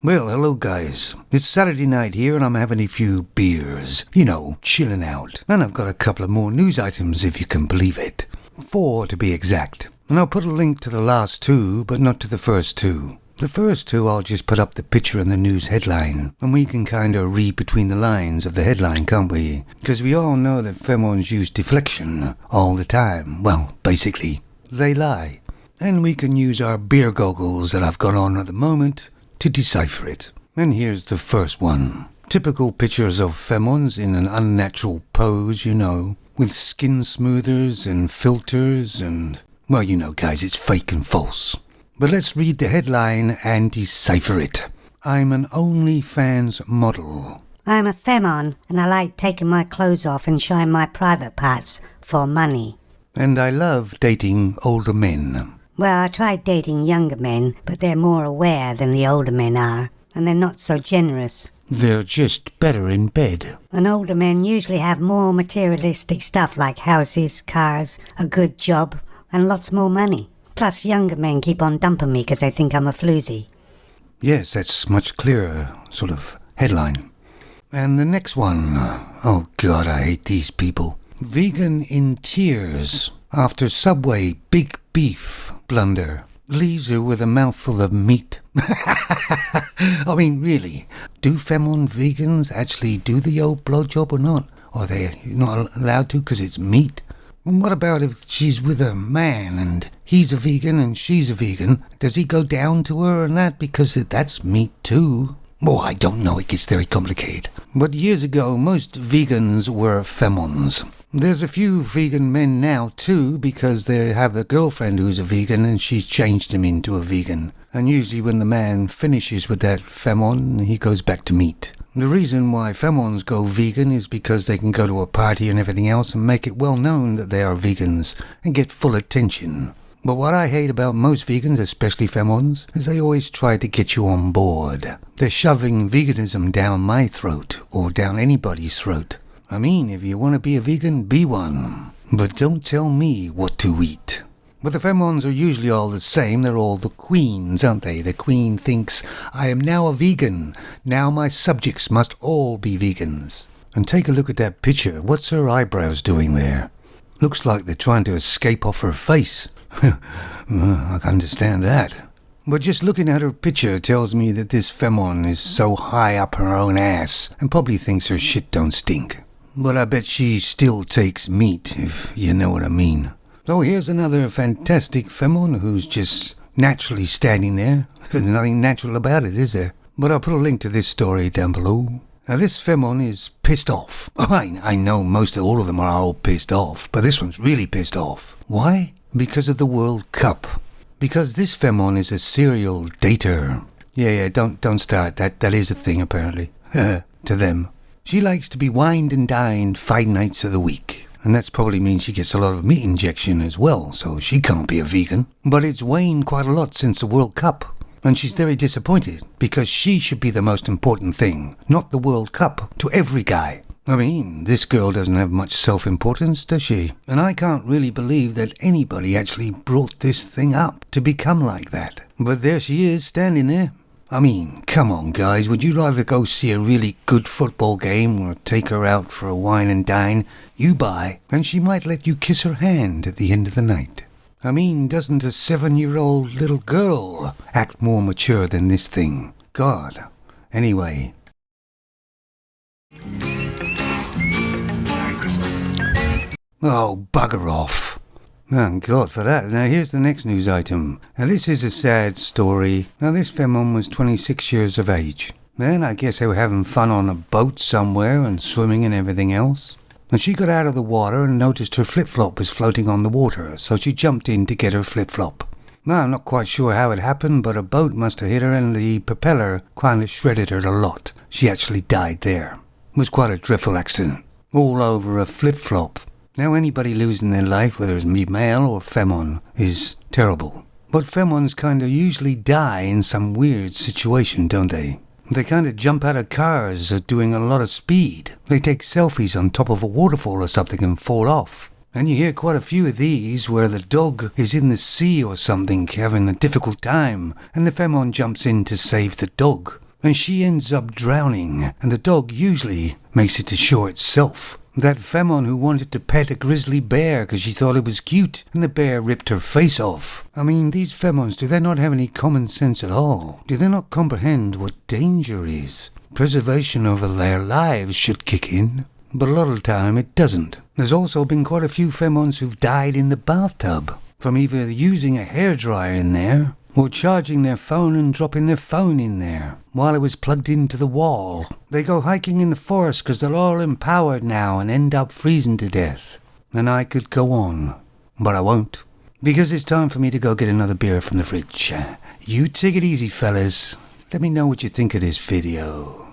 Well, hello guys. It's Saturday night here and I'm having a few beers. You know, chilling out. And I've got a couple of more news items if you can believe it. 4 to be exact. And I'll put a link to the last 2, but not to the first 2. The first 2 I'll just put up the picture and the news headline. And we can kinda read between the lines of the headline, can't we? Because we all know that femons use deflection all the time. Well, basically, they lie. And we can use our beer goggles that I've got on at the moment to decipher it. And here's the first one. Typical pictures of femons in an unnatural pose, you know, with skin smoothers and filters and, well, you know, guys, it's fake and false. But let's read the headline and decipher it. I'm an OnlyFans model. I'm a femon, and I like taking my clothes off and showing my private parts for money. And I love dating older men. Well, I tried dating younger men, but they're more aware than the older men are, and they're not so generous. They're just better in bed. And older men usually have more materialistic stuff like houses, cars, a good job, and lots more money. Plus, younger men keep on dumping me because they think I'm a floozy. Yes, that's much clearer sort of headline. And the next one. Oh God, I hate these people. Vegan in tears after Subway big beef blunder leaves her with a mouthful of meat. I mean, really, do femon vegans actually do the old blowjob or not? Or are they not allowed to because it's meat? And what about if she's with a man and he's a vegan and she's a vegan? Does he go down to her and that because that's meat too? Oh, I don't know, it gets very complicated. But years ago, most vegans were femons. There's a few vegan men now too because they have a girlfriend who's a vegan and she's changed him into a vegan. And usually when the man finishes with that femon, he goes back to meat. The reason why femons go vegan is because they can go to a party and everything else and make it well known that they are vegans and get full attention. But what I hate about most vegans, especially femons, is they always try to get you on board. They're shoving veganism down my throat or down anybody's throat. I mean, if you want to be a vegan, be one. But don't tell me what to eat. But the femons are usually all the same. They're all the queens, aren't they? The queen thinks, I am now a vegan. Now my subjects must all be vegans. And take a look at that picture. What's her eyebrows doing there? Looks like they're trying to escape off her face. I can understand that. But just looking at her picture tells me that this femon is so high up her own ass and probably thinks her shit don't stink. But I bet she still takes meat, if you know what I mean. So here's another fantastic femon who's just naturally standing there. There's nothing natural about it, is there? But I'll put a link to this story down below. Now this femon is pissed off. I know all of them are all pissed off, but this one's really pissed off. Why? Because of the World Cup. Because this femon is a serial dater. Yeah, don't start. That is a thing, apparently. To them. She likes to be wined and dined 5 nights of the week. And that probably means she gets a lot of meat injection as well, so she can't be a vegan. But it's waned quite a lot since the World Cup. And she's very disappointed, because she should be the most important thing, not the World Cup, to every guy. I mean, this girl doesn't have much self-importance, does she? And I can't really believe that anybody actually brought this thing up to become like that. But there she is, standing there. I mean, come on guys, would you rather go see a really good football game or take her out for a wine and dine? You buy, and she might let you kiss her hand at the end of the night. I mean, doesn't a 7-year-old little girl act more mature than this thing? God. Anyway. Merry Christmas. Oh, bugger off. Thank God for that. Now here's the next news item. Now this is a sad story. Now this femon was 26 years of age. Then I guess they were having fun on a boat somewhere and swimming and everything else. And she got out of the water and noticed her flip-flop was floating on the water, so she jumped in to get her flip-flop. Now I'm not quite sure how it happened, but a boat must have hit her and the propeller kind of shredded her a lot. She actually died there. It was quite a dreadful accident. All over a flip-flop. Now anybody losing their life, whether it's male or femon, is terrible. But femons kind of usually die in some weird situation, don't they? They kind of jump out of cars doing a lot of speed. They take selfies on top of a waterfall or something and fall off. And you hear quite a few of these where the dog is in the sea or something having a difficult time and the femon jumps in to save the dog. and she ends up drowning, and the dog usually makes it to shore itself. That Femon who wanted to pet a grizzly bear because she thought it was cute, and the bear ripped her face off. I mean, these Femons, do they not have any common sense at all? Do they not comprehend what danger is? Preservation over their lives should kick in, but a lot of the time it doesn't. There's also been quite a few Femons who've died in the bathtub from either using a hairdryer in there or charging their phone and dropping their phone in there while it was plugged into the wall. They go hiking in the forest because they're all empowered now and end up freezing to death. And I could go on, but I won't, because it's time for me to go get another beer from the fridge. You take it easy, fellas. Let me know what you think of this video.